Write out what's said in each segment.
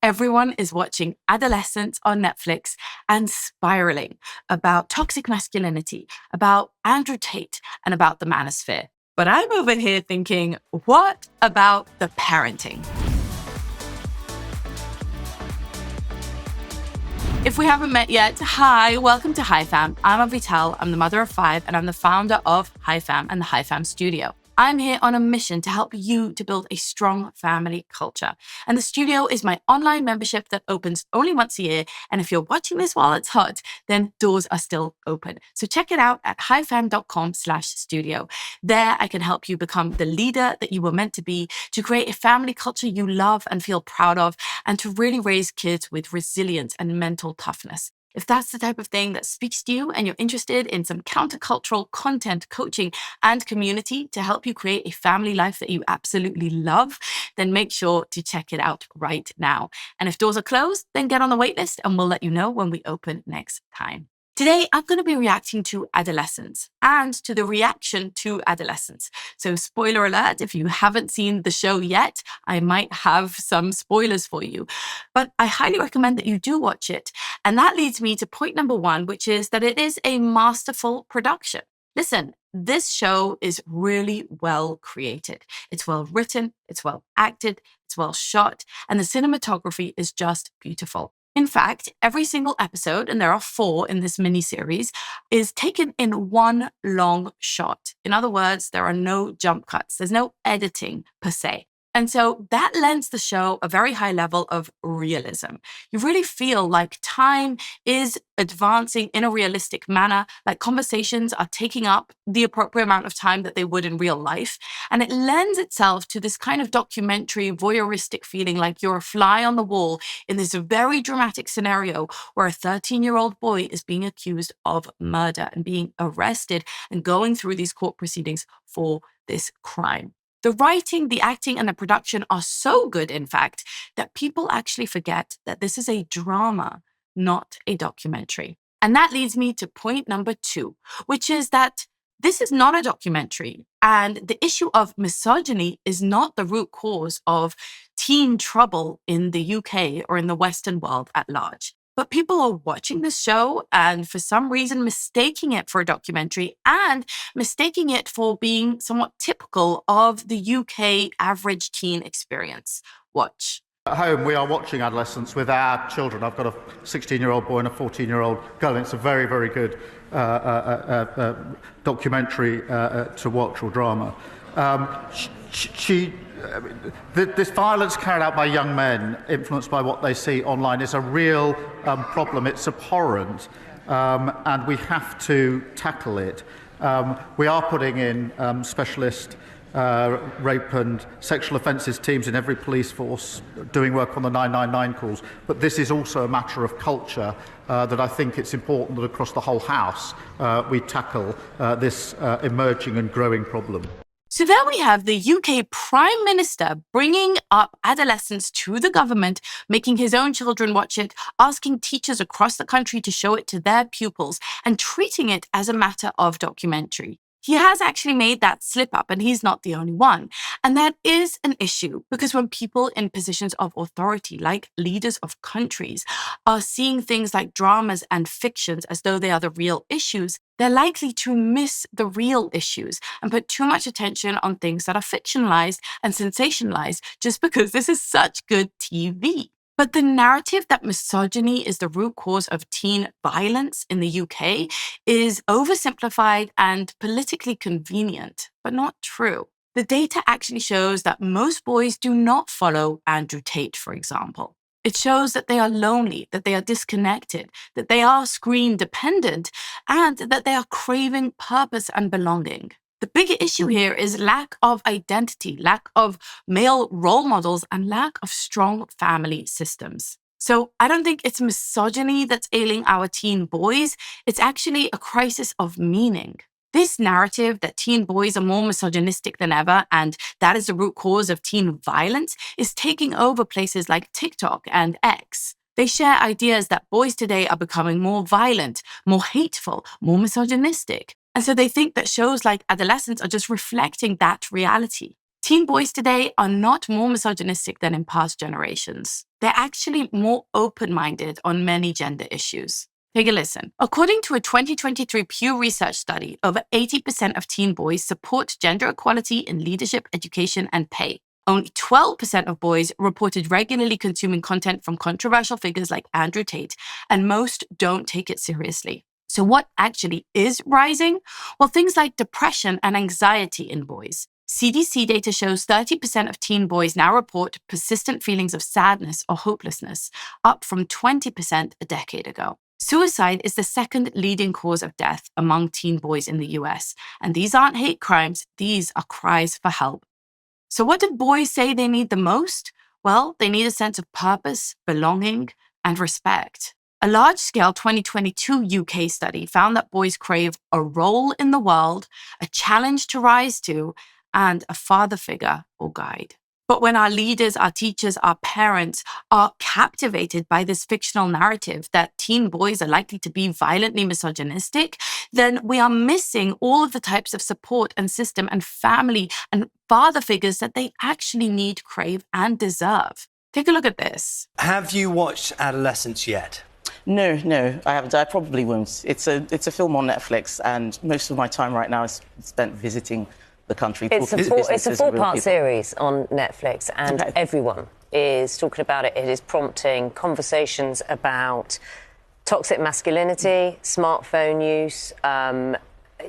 Everyone is watching Adolescence on Netflix and spiraling about toxic masculinity, about Andrew Tate, and about the manosphere. But I'm over here thinking, what about the parenting? If we haven't met yet, hi, welcome to Hi Fam. I'm Avital, I'm the mother of 5, and I'm the founder of Hi Fam and the Hi Fam Studio. I'm here on a mission to help you to build a strong family culture. And the studio is my online membership that opens only once a year. And if you're watching this while it's hot, then doors are still open. So check it out at hifam.com/studio. There, I can help you become the leader that you were meant to be, to create a family culture you love and feel proud of, and to really raise kids with resilience and mental toughness. If that's the type of thing that speaks to you and you're interested in some countercultural content, coaching, and community to help you create a family life that you absolutely love, then make sure to check it out right now. And if doors are closed, then get on the waitlist and we'll let you know when we open next time. Today, I'm going to be reacting to Adolescence and to the reaction to Adolescence. So spoiler alert, if you haven't seen the show yet, I might have some spoilers for you. But I highly recommend that you do watch it. And that leads me to point number 1, which is that it is a masterful production. Listen, this show is really well created. It's well written, it's well acted, it's well shot, and the cinematography is just beautiful. In fact, every single episode, and there are 4 in this miniseries, is taken in one long shot. In other words, there are no jump cuts. There's no editing per se. And so that lends the show a very high level of realism. You really feel like time is advancing in a realistic manner, like conversations are taking up the appropriate amount of time that they would in real life. And it lends itself to this kind of documentary, voyeuristic feeling like you're a fly on the wall in this very dramatic scenario where a 13-year-old boy is being accused of murder and being arrested and going through these court proceedings for this crime. The writing, the acting, and the production are so good, in fact, that people actually forget that this is a drama, not a documentary. And that leads me to point number 2, which is that this is not a documentary. And the issue of misogyny is not the root cause of teen trouble in the UK or in the Western world at large. But people are watching this show and for some reason mistaking it for a documentary and mistaking it for being somewhat typical of the UK average teen experience. Watch. At home, we are watching Adolescence with our children. I've got a 16-year-old boy and a 14-year-old girl, and it's a very, very good documentary to watch, or drama. This violence carried out by young men, influenced by what they see online, is a real problem. It's abhorrent, and we have to tackle it. We are putting in specialist rape and sexual offences teams in every police force, doing work on the 999 calls. But this is also a matter of culture that I think it's important that across the whole house we tackle this emerging and growing problem. So there we have the UK Prime Minister bringing up Adolescence to the government, making his own children watch it, asking teachers across the country to show it to their pupils, and treating it as a matter of documentary. He has actually made that slip up, and he's not the only one. And that is an issue because when people in positions of authority, like leaders of countries, are seeing things like dramas and fictions as though they are the real issues, they're likely to miss the real issues and put too much attention on things that are fictionalized and sensationalized just because this is such good TV. But the narrative that misogyny is the root cause of teen violence in the UK is oversimplified and politically convenient, but not true. The data actually shows that most boys do not follow Andrew Tate, for example. It shows that they are lonely, that they are disconnected, that they are screen dependent, and that they are craving purpose and belonging. The bigger issue here is lack of identity, lack of male role models, and lack of strong family systems. So I don't think it's misogyny that's ailing our teen boys. It's actually a crisis of meaning. This narrative that teen boys are more misogynistic than ever and that is the root cause of teen violence is taking over places like TikTok and X. They share ideas that boys today are becoming more violent, more hateful, more misogynistic. And so they think that shows like Adolescence are just reflecting that reality. Teen boys today are not more misogynistic than in past generations. they're actually more open-minded on many gender issues. Take a listen. According to a 2023 Pew Research study, over 80% of teen boys support gender equality in leadership, education, and pay. Only 12% of boys reported regularly consuming content from controversial figures like Andrew Tate, and most don't take it seriously. So what actually is rising? Well, things like depression and anxiety in boys. CDC data shows 30% of teen boys now report persistent feelings of sadness or hopelessness, up from 20% a decade ago. Suicide is the second leading cause of death among teen boys in the US, and these aren't hate crimes, these are cries for help. So what do boys say they need the most? Well, they need a sense of purpose, belonging, and respect. A large-scale 2022 UK study found that boys crave a role in the world, a challenge to rise to, and a father figure or guide. But when our leaders, our teachers, our parents are captivated by this fictional narrative that teen boys are likely to be violently misogynistic, then we are missing all of the types of support and system and family and father figures that they actually need, crave, and deserve. Take a look at this. Have you watched Adolescence yet? No, I haven't. I probably won't. It's a film on Netflix, and most of my time right now is spent visiting the country. It's a four-part series on Netflix, and everyone is talking about it. It is prompting conversations about toxic masculinity, smartphone use,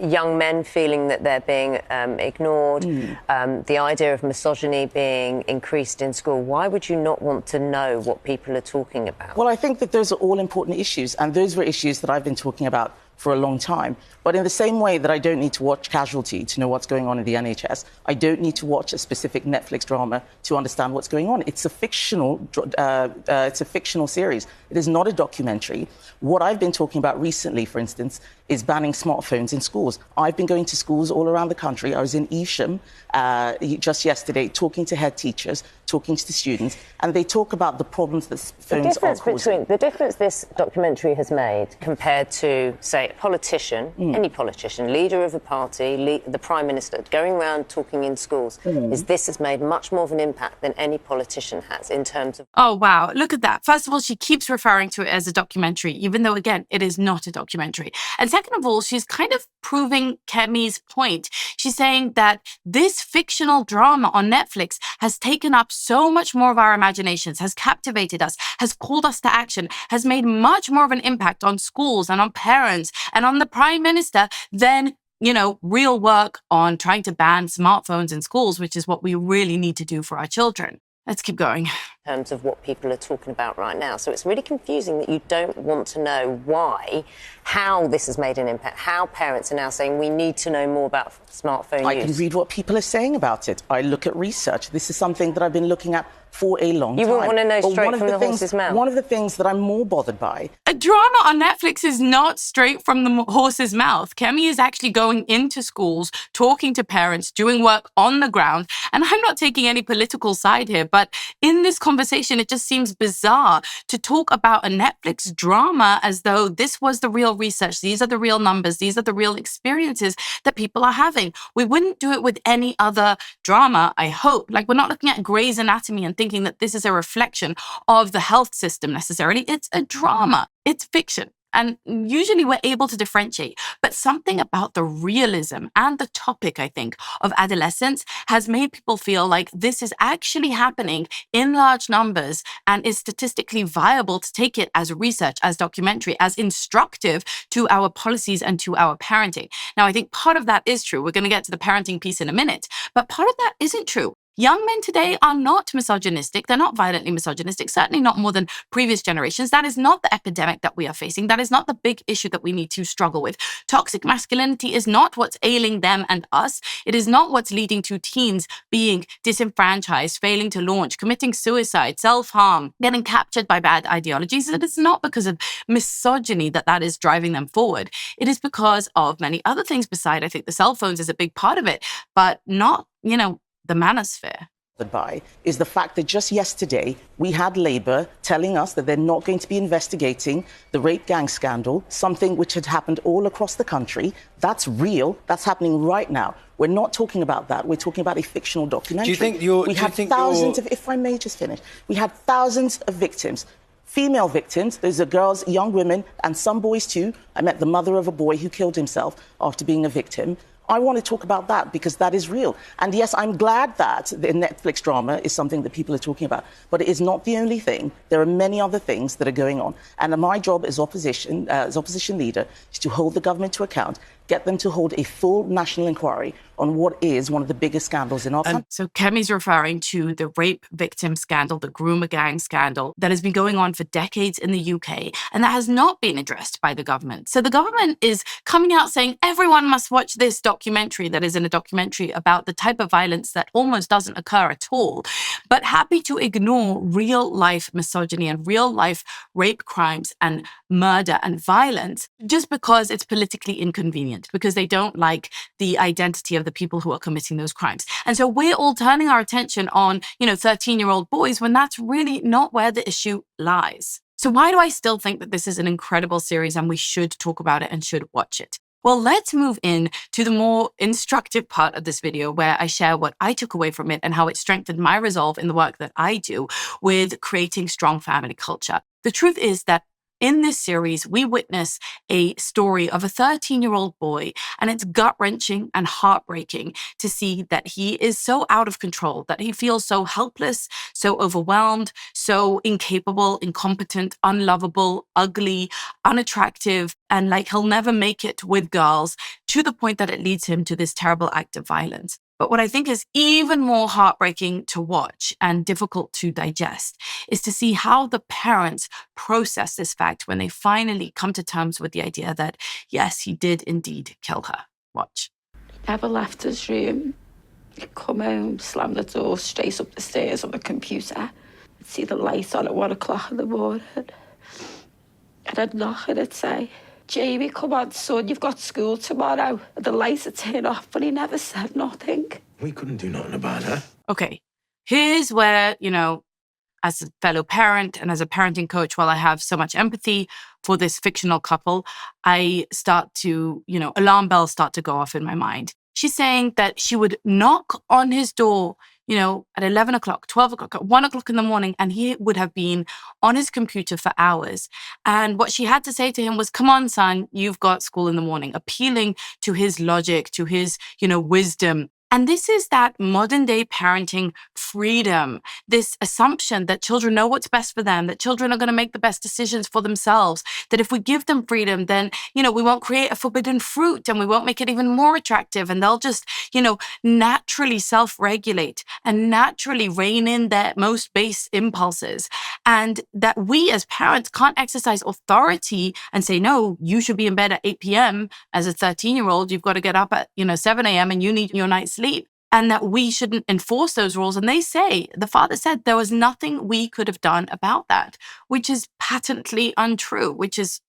young men feeling that they're being ignored, the idea of misogyny being increased in school. Why would you not want to know what people are talking about? Well, I think that those are all important issues, and those were issues that I've been talking about for a long time. But in the same way that I don't need to watch Casualty to know what's going on in the NHS, I don't need to watch a specific Netflix drama to understand what's going on. It's a fictional series. It is not a documentary. What I've been talking about recently, for instance, is banning smartphones in schools. I've been going to schools all around the country. I was in Evesham just yesterday, talking to head teachers, talking to the students, and they talk about the problems that phones are causing. The difference this documentary has made compared to, say, a politician, any politician, leader of a party, the Prime Minister, going around talking in schools, is this has made much more of an impact than any politician has in terms of... Oh, wow. Look at that. First of all, she keeps referring to it as a documentary, even though, again, it is not a documentary. And second of all, she's kind of proving Kemi's point. She's saying that this fictional drama on Netflix has taken up so much more of our imaginations, has captivated us, has called us to action, has made much more of an impact on schools and on parents and on the Prime Minister than, real work on trying to ban smartphones in schools, which is what we really need to do for our children. Let's keep going. In terms of what people are talking about right now. So it's really confusing that you don't want to know how this has made an impact, how parents are now saying we need to know more about smartphone use. I can read what people are saying about it. I look at research. This is something that I've been looking at for a long time. You wouldn't want to know straight from the horse's mouth. One of the things that I'm more bothered by... A drama on Netflix is not straight from the horse's mouth. Kemi is actually going into schools, talking to parents, doing work on the ground. And I'm not taking any political side here, but in this conversation, it just seems bizarre to talk about a Netflix drama as though this was the real research. These are the real numbers. These are the real experiences that people are having. We wouldn't do it with any other drama, I hope. Like, we're not looking at Grey's Anatomy and thinking that this is a reflection of the health system necessarily. It's a drama. It's fiction. And usually we're able to differentiate. But something about the realism and the topic, I think, of adolescence has made people feel like this is actually happening in large numbers and is statistically viable to take it as research, as documentary, as instructive to our policies and to our parenting. Now, I think part of that is true. We're going to get to the parenting piece in a minute. But part of that isn't true. Young men today are not misogynistic. They're not violently misogynistic, certainly not more than previous generations. That is not the epidemic that we are facing. That is not the big issue that we need to struggle with. Toxic masculinity is not what's ailing them and us. It is not what's leading to teens being disenfranchised, failing to launch, committing suicide, self-harm, getting captured by bad ideologies. It is not because of misogyny that is driving them forward. It is because of many other things beside. I think the cell phones is a big part of it, but not, the manosphere. by is the fact that just yesterday we had Labour telling us that they're not going to be investigating the rape gang scandal, something which had happened all across the country. That's real. That's happening right now. We're not talking about that. We're talking about a fictional documentary. Do you think you're... We had thousands of... If I may just finish. We had thousands of victims. Female victims, those are girls, young women, and some boys too. I met the mother of a boy who killed himself after being a victim. I want to talk about that because that is real. And yes, I'm glad that the Netflix drama is something that people are talking about, but it is not the only thing. There are many other things that are going on. And my job as opposition leader is to hold the government to account, get them to hold a full national inquiry on what is one of the biggest scandals in our country. So Kemi's referring to the rape victim scandal, the groomer gang scandal that has been going on for decades in the UK, and that has not been addressed by the government. So the government is coming out saying everyone must watch this documentary that is in a documentary about the type of violence that almost doesn't occur at all, but happy to ignore real life misogyny and real life rape crimes and murder and violence just because it's politically inconvenient, because they don't like the identity of the people who are committing those crimes. And so we're all turning our attention on, 13-year-old boys when that's really not where the issue lies. So why do I still think that this is an incredible series and we should talk about it and should watch it? Well, let's move in to the more instructive part of this video where I share what I took away from it and how it strengthened my resolve in the work that I do with creating strong family culture. The truth is that in this series, we witness a story of a 13-year-old boy, and it's gut-wrenching and heartbreaking to see that he is so out of control, that he feels so helpless, so overwhelmed, so incapable, incompetent, unlovable, ugly, unattractive, and like he'll never make it with girls, to the point that it leads him to this terrible act of violence. But what I think is even more heartbreaking to watch and difficult to digest is to see how the parents process this fact when they finally come to terms with the idea that, yes, he did indeed kill her. Watch. Never left his room. He'd come home, slam the door straight up the stairs on the computer. I'd see the light on at 1 o'clock in the morning. And I'd knock and I'd say, Jamie, come on, son, you've got school tomorrow. And the lights would turn off, but he never said nothing. We couldn't do nothing about that. Okay, here's where, as a fellow parent and as a parenting coach, while I have so much empathy for this fictional couple, I start to, alarm bells start to go off in my mind. She's saying that she would knock on his door, at 11 o'clock, 12 o'clock, at 1 o'clock in the morning, and he would have been on his computer for hours. And what she had to say to him was, come on, son, you've got school in the morning, appealing to his logic, to his, wisdom. And this is that modern day parenting freedom, this assumption that children know what's best for them, that children are going to make the best decisions for themselves, that if we give them freedom, then, we won't create a forbidden fruit and we won't make it even more attractive. And they'll just, naturally self-regulate and naturally rein in their most base impulses. And that we as parents can't exercise authority and say, no, you should be in bed at 8 p.m. As a 13-year-old, you've got to get up at, 7 a.m. and you need your night's sleep, and that we shouldn't enforce those rules. And they say, the father said there was nothing we could have done about that, which is patently untrue, which is,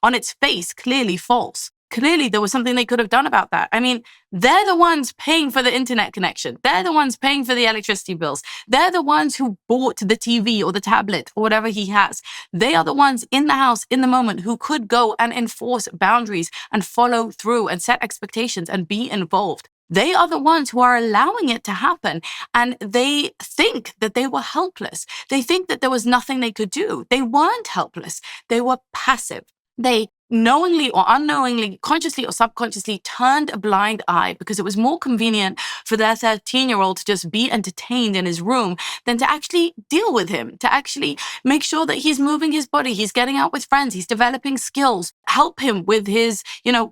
on its face, clearly false. Clearly, there was something they could have done about that. I mean, they're the ones paying for the internet connection. They're the ones paying for the electricity bills. They're the ones who bought the TV or the tablet or whatever he has. They are the ones in the house in the moment who could go and enforce boundaries and follow through and set expectations and be involved. They are the ones who are allowing it to happen. And they think that they were helpless. They think that there was nothing they could do. They weren't helpless. They were passive. They knowingly or unknowingly, consciously or subconsciously turned a blind eye because it was more convenient for their 13-year-old to just be entertained in his room than to actually deal with him, to actually make sure that he's moving his body, he's getting out with friends, he's developing skills, help him with his,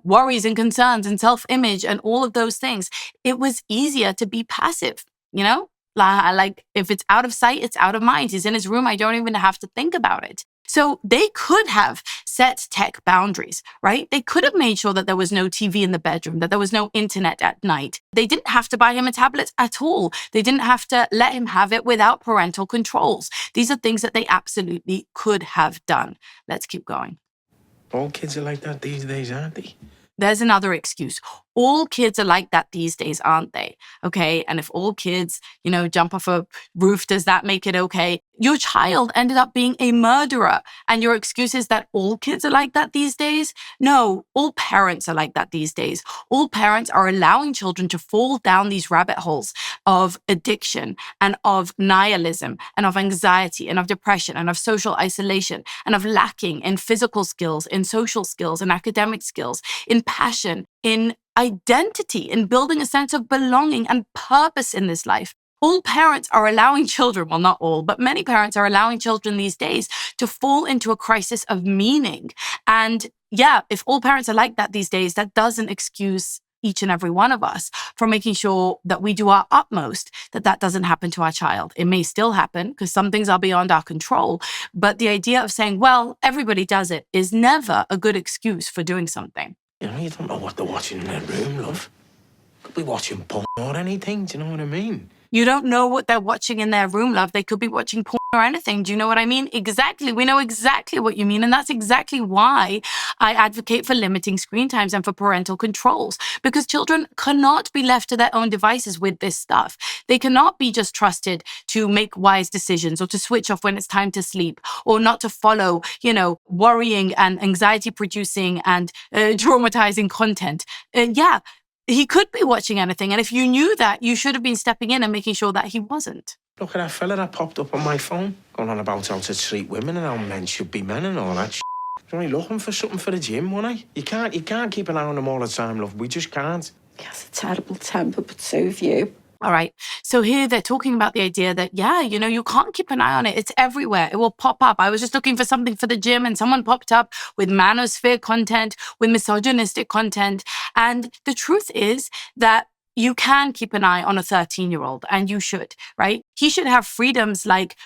worries and concerns and self-image and all of those things. It was easier to be passive, Like if it's out of sight, it's out of mind. He's in his room. I don't even have to think about it. So they could have set tech boundaries, right? They could have made sure that there was no TV in the bedroom, that there was no internet at night. They didn't have to buy him a tablet at all. They didn't have to let him have it without parental controls. These are things that they absolutely could have done. Let's keep going. All kids are like that these days, aren't they? There's another excuse. all kids are like that these days, aren't they? Okay. And if all kids, jump off a roof, does that make it okay? Your child ended up being a murderer. And your excuse is that all kids are like that these days? No, all parents are like that these days. All parents are allowing children to fall down these rabbit holes of addiction and of nihilism and of anxiety and of depression and of social isolation and of lacking in physical skills, in social skills, in academic skills, in passion, in identity, in building a sense of belonging and purpose in this life. All parents are allowing children, well, not all, but many parents are allowing children these days to fall into a crisis of meaning. And yeah, if all parents are like that these days, that doesn't excuse each and every one of us from making sure that we do our utmost that doesn't happen to our child. It may still happen because some things are beyond our control. But the idea of saying, well, everybody does it is never a good excuse for doing something. You don't know what they're watching in their room, love. Could be watching porn or anything, do you know what I mean? You don't know what they're watching in their room, love. They could be watching porn or anything. Do you know what I mean? Exactly. We know exactly what you mean. And that's exactly why I advocate for limiting screen times and for parental controls, because children cannot be left to their own devices with this stuff. They cannot be just trusted to make wise decisions or to switch off when it's time to sleep or not to follow, worrying and anxiety producing and traumatizing content. He could be watching anything. And if you knew that, you should have been stepping in and making sure that he wasn't. Look at that fella that popped up on my phone, going on about how to treat women and how men should be men and all that shit. You're only looking for something for the gym, wasn't I? You can't keep an eye on him all the time, love. We just can't. He has a terrible temper, but so have you. All right. So here they're talking about the idea that, you can't keep an eye on it. It's everywhere. It will pop up. I was just looking for something for the gym and someone popped up with manosphere content, with misogynistic content. And the truth is that you can keep an eye on a 13-year-old, and you should, right? He should have freedoms like,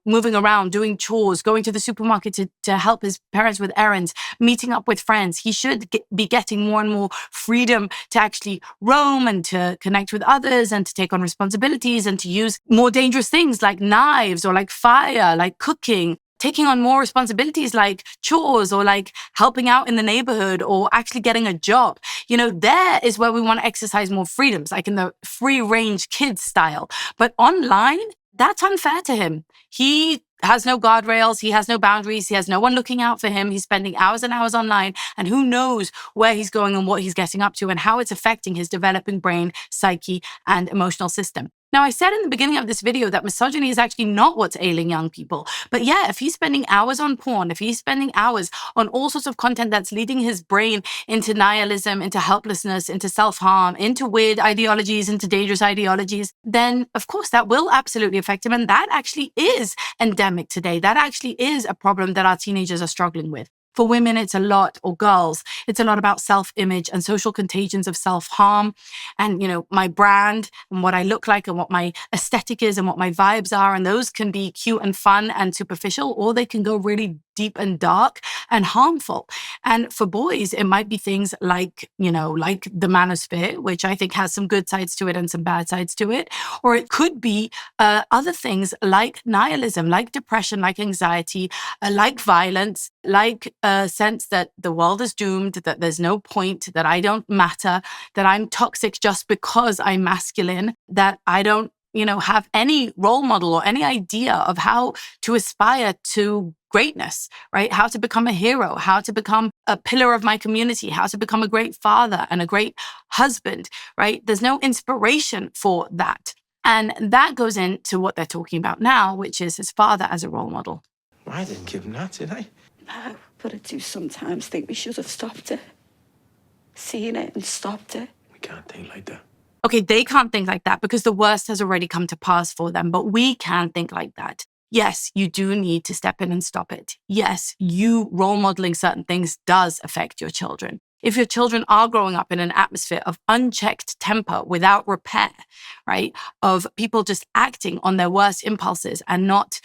moving around, doing chores, going to the supermarket to help his parents with errands, meeting up with friends. He should be getting more and more freedom to actually roam and to connect with others and to take on responsibilities and to use more dangerous things like knives or like fire, like cooking. Taking on more responsibilities like chores or like helping out in the neighborhood or actually getting a job. There is where we want to exercise more freedoms, like in the free range kids style. But online, that's unfair to him. He has no guardrails. He has no boundaries. He has no one looking out for him. He's spending hours and hours online, and who knows where he's going and what he's getting up to and how it's affecting his developing brain, psyche, and emotional system. Now, I said in the beginning of this video that misogyny is actually not what's ailing young people. But yeah, if he's spending hours on porn, if he's spending hours on all sorts of content that's leading his brain into nihilism, into helplessness, into self-harm, into weird ideologies, into dangerous ideologies, then of course that will absolutely affect him. And that actually is endemic today. That actually is a problem that our teenagers are struggling with. For women, it's a lot, or girls, it's a lot about self-image and social contagions of self-harm and, my brand and what I look like and what my aesthetic is and what my vibes are. And those can be cute and fun and superficial, or they can go really deep and dark and harmful. And for boys, it might be things like, like the manosphere, which I think has some good sides to it and some bad sides to it. Or it could be other things like nihilism, like depression, like anxiety, like violence, like a sense that the world is doomed, that there's no point, that I don't matter, that I'm toxic just because I'm masculine, that I don't have any role model or any idea of how to aspire to greatness, right? How to become a hero, how to become a pillar of my community, how to become a great father and a great husband, right? There's no inspiration for that. And that goes into what they're talking about now, which is his father as a role model. I didn't give him that, did I? No, but I do sometimes think we should have stopped it. Seen it and stopped it. We can't think like that. Okay, they can't think like that because the worst has already come to pass for them, but we can think like that. Yes, you do need to step in and stop it. Yes, you role modeling certain things does affect your children. If your children are growing up in an atmosphere of unchecked temper without repair, right, of people just acting on their worst impulses and not,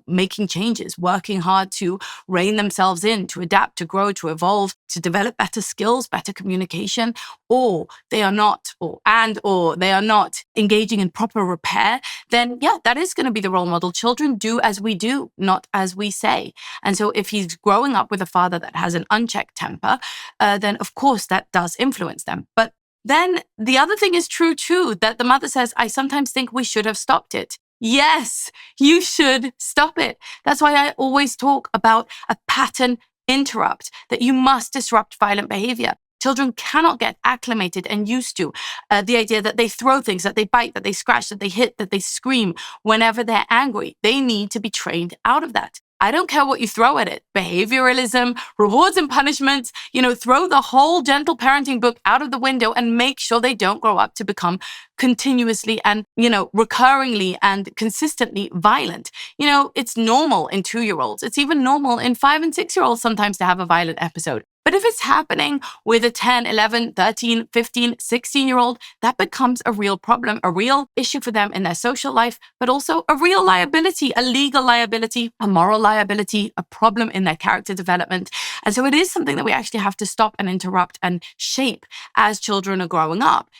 making changes, working hard to rein themselves in, to adapt, to grow, to evolve, to develop better skills, better communication, or they are not, or they are not engaging in proper repair, then yeah, that is going to be the role model. Children do as we do, not as we say. And so if he's growing up with a father that has an unchecked temper, then of course that does influence them. But then the other thing is true too, that the mother says, I sometimes think we should have stopped it. Yes, you should stop it. That's why I always talk about a pattern interrupt, that you must disrupt violent behavior. Children cannot get acclimated and used to the idea that they throw things, that they bite, that they scratch, that they hit, that they scream whenever they're angry. They need to be trained out of that. I don't care what you throw at it. Behavioralism, rewards and punishments, throw the whole gentle parenting book out of the window and make sure they don't grow up to become continuously and, recurringly and consistently violent. It's normal in 2-year-olds. It's even normal in 5 and 6-year-olds sometimes to have a violent episode. But if it's happening with a 10, 11, 13, 15, 16-year-old, that becomes a real problem, a real issue for them in their social life, but also a real liability, a legal liability, a moral liability, a problem in their character development. And so it is something that we actually have to stop and interrupt and shape as children are growing up.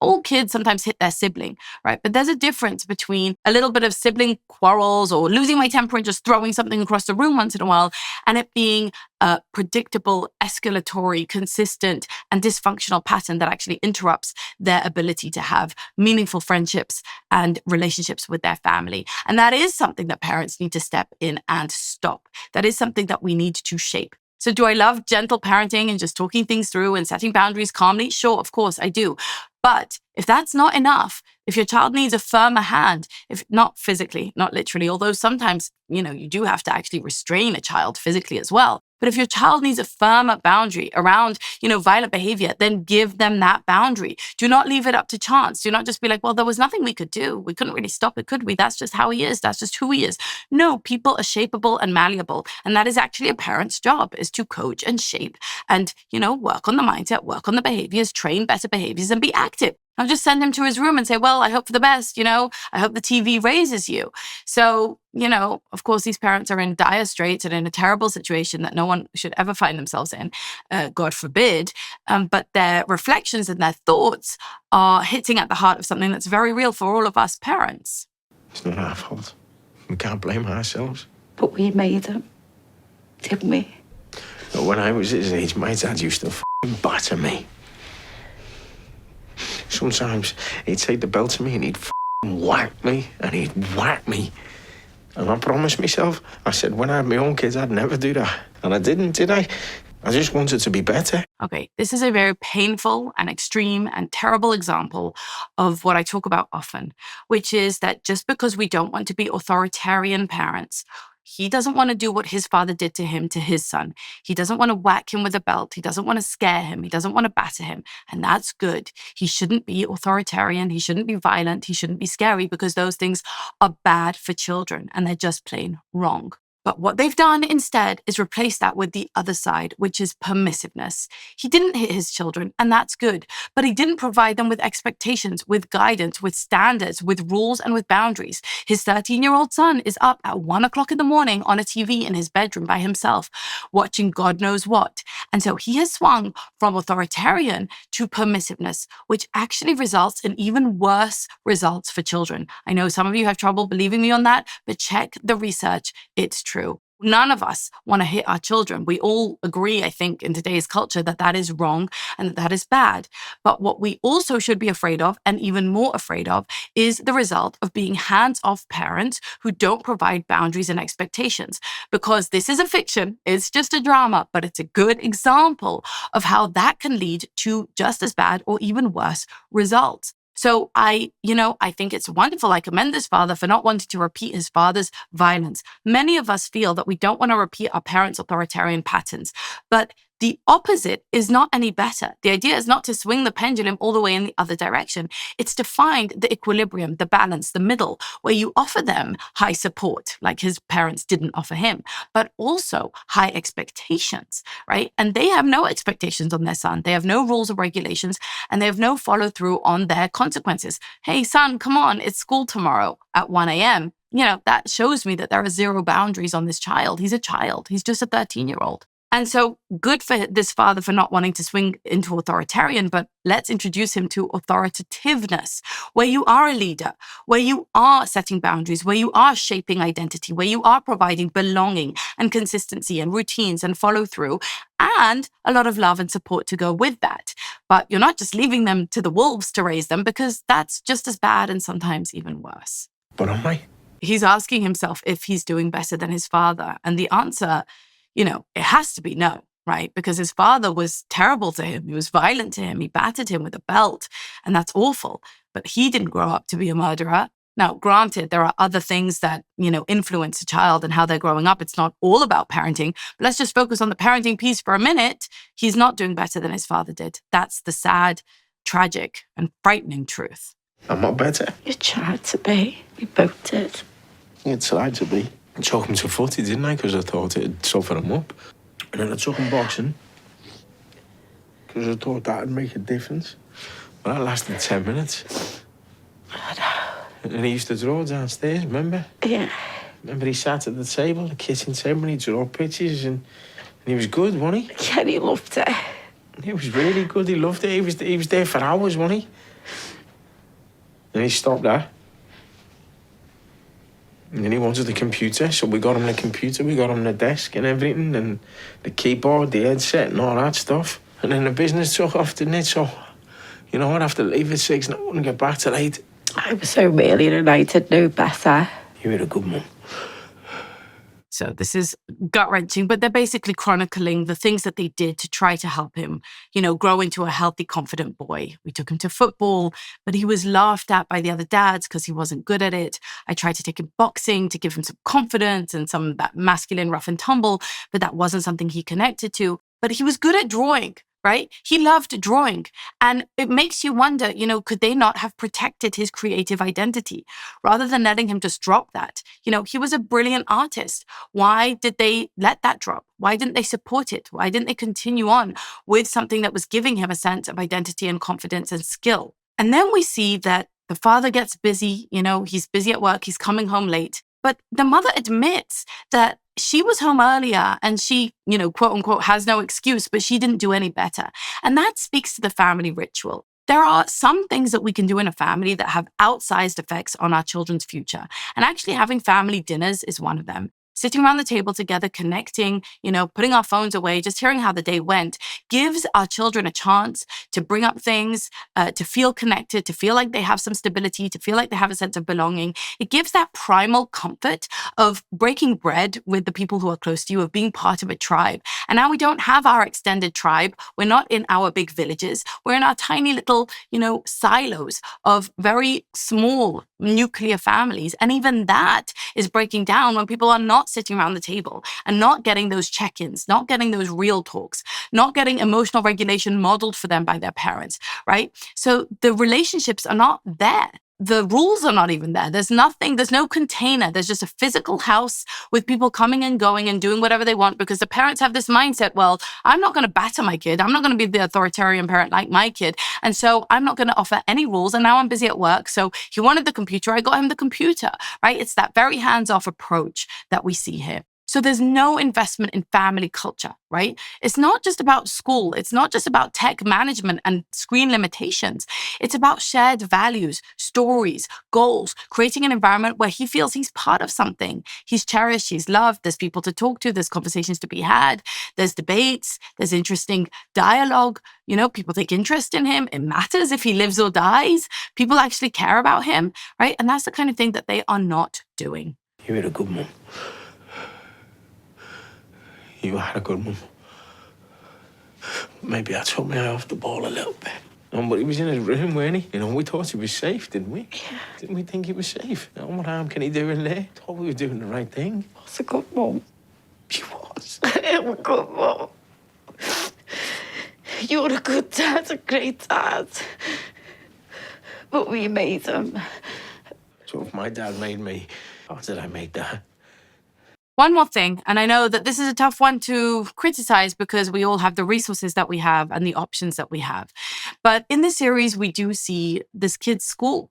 All kids sometimes hit their sibling, right? But there's a difference between a little bit of sibling quarrels or losing my temper and just throwing something across the room once in a while, and it being a predictable, escalatory, consistent, and dysfunctional pattern that actually interrupts their ability to have meaningful friendships and relationships with their family. And that is something that parents need to step in and stop. That is something that we need to shape. So do I love gentle parenting and just talking things through and setting boundaries calmly? Sure, of course I do. But if that's not enough, if your child needs a firmer hand, if not physically, not literally, although sometimes, you do have to actually restrain a child physically as well. But if your child needs a firmer boundary around, violent behavior, then give them that boundary. Do not leave it up to chance. Do not just be like, well, there was nothing we could do. We couldn't really stop it, could we? That's just how he is. That's just who he is. No, people are shapeable and malleable. And that is actually a parent's job, is to coach and shape and, work on the mindset, work on the behaviors, train better behaviors and be active. I'll just send him to his room and say, well, I hope for the best, I hope the TV raises you. So, of course, these parents are in dire straits and in a terrible situation that no one should ever find themselves in, God forbid. But their reflections and their thoughts are hitting at the heart of something that's very real for all of us parents. It's not our fault. We can't blame ourselves. But we made him, didn't we? When I was his age, my dad used to batter me. Sometimes he'd take the belt to me and he'd whack me and he'd whack me. And I promised myself, I said, when I had my own kids, I'd never do that. And I didn't, did I? I just wanted to be better. Okay, this is a very painful and extreme and terrible example of what I talk about often, which is that just because we don't want to be authoritarian parents, he doesn't want to do what his father did to him, to his son. He doesn't want to whack him with a belt. He doesn't want to scare him. He doesn't want to batter him. And that's good. He shouldn't be authoritarian. He shouldn't be violent. He shouldn't be scary, because those things are bad for children and they're just plain wrong. But what they've done instead is replace that with the other side, which is permissiveness. He didn't hit his children, and that's good, but he didn't provide them with expectations, with guidance, with standards, with rules, and with boundaries. His 13-year-old son is up at 1 o'clock in the morning on a TV in his bedroom by himself, watching God knows what. And so he has swung from authoritarian to permissiveness, which actually results in even worse results for children. I know some of you have trouble believing me on that, but check the research. It's true. None of us want to hit our children. We all agree, I think, in today's culture that that is wrong and that is bad. But what we also should be afraid of, and even more afraid of, is the result of being hands-off parents who don't provide boundaries and expectations. Because this is a fiction, it's just a drama, but it's a good example of how that can lead to just as bad or even worse results. So I think it's wonderful. I commend this father for not wanting to repeat his father's violence. Many of us feel that we don't want to repeat our parents' authoritarian patterns, but the opposite is not any better. The idea is not to swing the pendulum all the way in the other direction. It's to find the equilibrium, the balance, the middle, where you offer them high support, like his parents didn't offer him, but also high expectations, right? And they have no expectations on their son. They have no rules or regulations, and they have no follow through on their consequences. Hey, son, come on, it's school tomorrow at 1 a.m. That shows me that there are zero boundaries on this child. He's a child. He's just a 13-year-old. And so good for this father for not wanting to swing into authoritarian, but let's introduce him to authoritativeness, where you are a leader, where you are setting boundaries, where you are shaping identity, where you are providing belonging and consistency and routines and follow through, and a lot of love and support to go with that. But you're not just leaving them to the wolves to raise them, because that's just as bad and sometimes even worse. But am I? He's asking himself if he's doing better than his father. And the answer, it has to be no, right? Because his father was terrible to him. He was violent to him. He battered him with a belt. And that's awful. But he didn't grow up to be a murderer. Now, granted, there are other things that, influence a child and how they're growing up. It's not all about parenting. But let's just focus on the parenting piece for a minute. He's not doing better than his father did. That's the sad, tragic, and frightening truth. I'm not better. You tried to be. We both did. You tried to be. I took him to footy, didn't I? Because I thought it'd soften him up. And then I took him boxing. Because I thought that'd make a difference. But that lasted 10 minutes. And he used to draw downstairs, remember? Yeah. Remember he sat at the table, the kitchen table, and he'd draw pictures, and he was good, wasn't he? Yeah, he loved it. He was really good, he loved it. He was there for hours, wasn't he? And he stopped that. And then he wanted the computer, so we got him the computer, we got him the desk and everything, and the keyboard, the headset and all that stuff. And then the business took off, didn't it? So, I'd have to leave at 6 and I wouldn't get back till 8. I was so really united, no better. You were a good mum. So this is gut-wrenching, but they're basically chronicling the things that they did to try to help him, grow into a healthy, confident boy. We took him to football, but he was laughed at by the other dads because he wasn't good at it. I tried to take him boxing to give him some confidence and some of that masculine rough and tumble, but that wasn't something he connected to. But he was good at drawing. Right? He loved drawing. And it makes you wonder, could they not have protected his creative identity rather than letting him just drop that? He was a brilliant artist. Why did they let that drop? Why didn't they support it? Why didn't they continue on with something that was giving him a sense of identity and confidence and skill? And then we see that the father gets busy, he's busy at work, he's coming home late. But the mother admits that she was home earlier and she, quote unquote, has no excuse, but she didn't do any better. And that speaks to the family ritual. There are some things that we can do in a family that have outsized effects on our children's future. And actually having family dinners is one of them. Sitting around the table together, connecting, putting our phones away, just hearing how the day went, gives our children a chance to bring up things, to feel connected, to feel like they have some stability, to feel like they have a sense of belonging. It gives that primal comfort of breaking bread with the people who are close to you, of being part of a tribe. And now we don't have our extended tribe. We're not in our big villages. We're in our tiny little, silos of very small nuclear families. And even that is breaking down when people are not sitting around the table and not getting those check-ins, not getting those real talks, not getting emotional regulation modeled for them by their parents, right? So the relationships are not there. The rules are not even there. There's nothing, there's no container. There's just a physical house with people coming and going and doing whatever they want because the parents have this mindset, well, I'm not going to batter my kid. I'm not going to be the authoritarian parent like my kid. And so I'm not going to offer any rules. And now I'm busy at work. So he wanted the computer. I got him the computer, right? It's that very hands-off approach that we see here. So there's no investment in family culture, right? It's not just about school. It's not just about tech management and screen limitations. It's about shared values, stories, goals, creating an environment where he feels he's part of something. He's cherished, he's loved, there's people to talk to, there's conversations to be had, there's debates, there's interesting dialogue. People take interest in him. It matters if he lives or dies. People actually care about him, right? And that's the kind of thing that they are not doing. You were a good mum. You had a good mum. Maybe I took my eye off the ball a little bit. But he was in his room, weren't he? We thought he was safe, didn't we? Yeah. Didn't we think he was safe? What harm can he do in there? Thought we were doing the right thing. I was a good mum. You was. I'm a good mum. You were a good dad, a great dad. But we made him. So if my dad made me, how did I make that? One more thing, and I know that this is a tough one to criticize because we all have the resources that we have and the options that we have. But in this series, we do see this kid's school.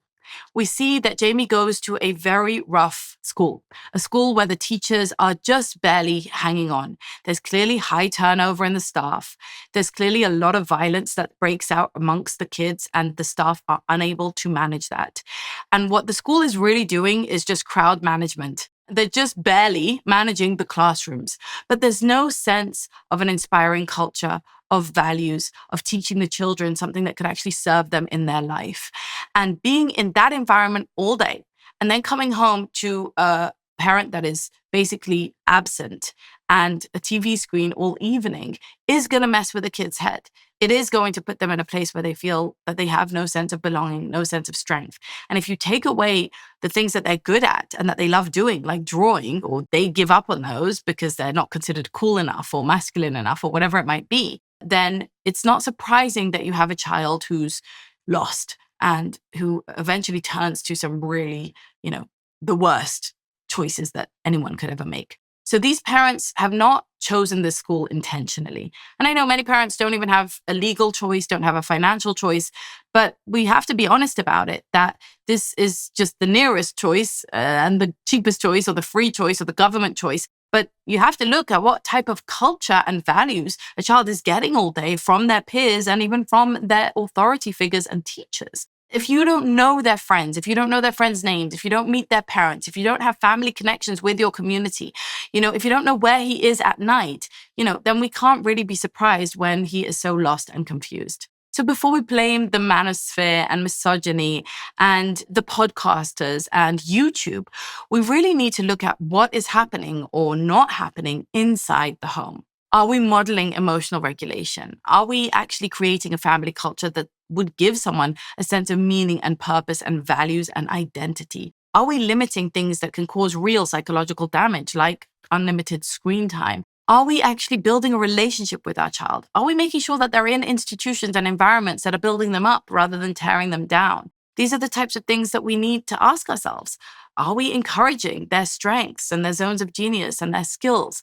We see that Jamie goes to a very rough school, a school where the teachers are just barely hanging on. There's clearly high turnover in the staff. There's clearly a lot of violence that breaks out amongst the kids, and the staff are unable to manage that. And what the school is really doing is just crowd management. They're just barely managing the classrooms, but there's no sense of an inspiring culture, of values, of teaching the children something that could actually serve them in their life. And being in that environment all day and then coming home to a parent that is basically absent and a TV screen all evening is going to mess with a kid's head. It is going to put them in a place where they feel that they have no sense of belonging, no sense of strength. And if you take away the things that they're good at and that they love doing, like drawing, or they give up on those because they're not considered cool enough or masculine enough or whatever it might be, then it's not surprising that you have a child who's lost and who eventually turns to some really, the worst choices that anyone could ever make. So these parents have not chosen this school intentionally. And I know many parents don't even have a legal choice, don't have a financial choice, but we have to be honest about it, that this is just the nearest choice and the cheapest choice or the free choice or the government choice. But you have to look at what type of culture and values a child is getting all day from their peers and even from their authority figures and teachers. If you don't know their friends, if you don't know their friends' names, if you don't meet their parents, if you don't have family connections with your community, if you don't know where he is at night, then we can't really be surprised when he is so lost and confused. So before we blame the manosphere and misogyny and the podcasters and YouTube, we really need to look at what is happening or not happening inside the home. Are we modeling emotional regulation? Are we actually creating a family culture that would give someone a sense of meaning and purpose and values and identity? Are we limiting things that can cause real psychological damage, like unlimited screen time? Are we actually building a relationship with our child? Are we making sure that they're in institutions and environments that are building them up rather than tearing them down? These are the types of things that we need to ask ourselves. Are we encouraging their strengths and their zones of genius and their skills?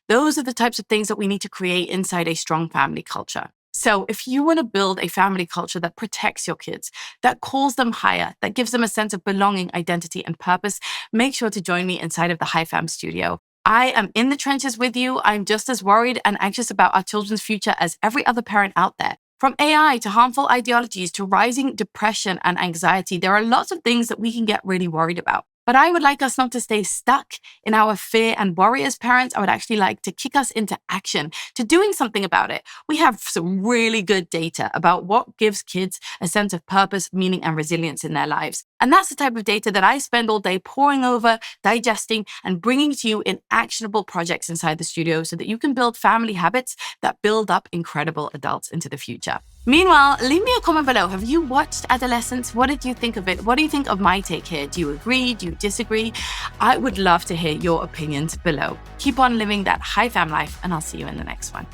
Those are the types of things that we need to create inside a strong family culture. So if you want to build a family culture that protects your kids, that calls them higher, that gives them a sense of belonging, identity, and purpose, make sure to join me inside of the Hi Fam studio. I am in the trenches with you. I'm just as worried and anxious about our children's future as every other parent out there. From AI to harmful ideologies to rising depression and anxiety, there are lots of things that we can get really worried about. But I would like us not to stay stuck in our fear and worry as parents. I would actually like to kick us into action, to doing something about it. We have some really good data about what gives kids a sense of purpose, meaning, and resilience in their lives. And that's the type of data that I spend all day poring over, digesting, and bringing to you in actionable projects inside the studio so that you can build family habits that build up incredible adults into the future. Meanwhile, leave me a comment below. Have you watched Adolescence? What did you think of it? What do you think of my take here? Do you agree? Do you disagree? I would love to hear your opinions below. Keep on living that Hi Fam life, and I'll see you in the next one.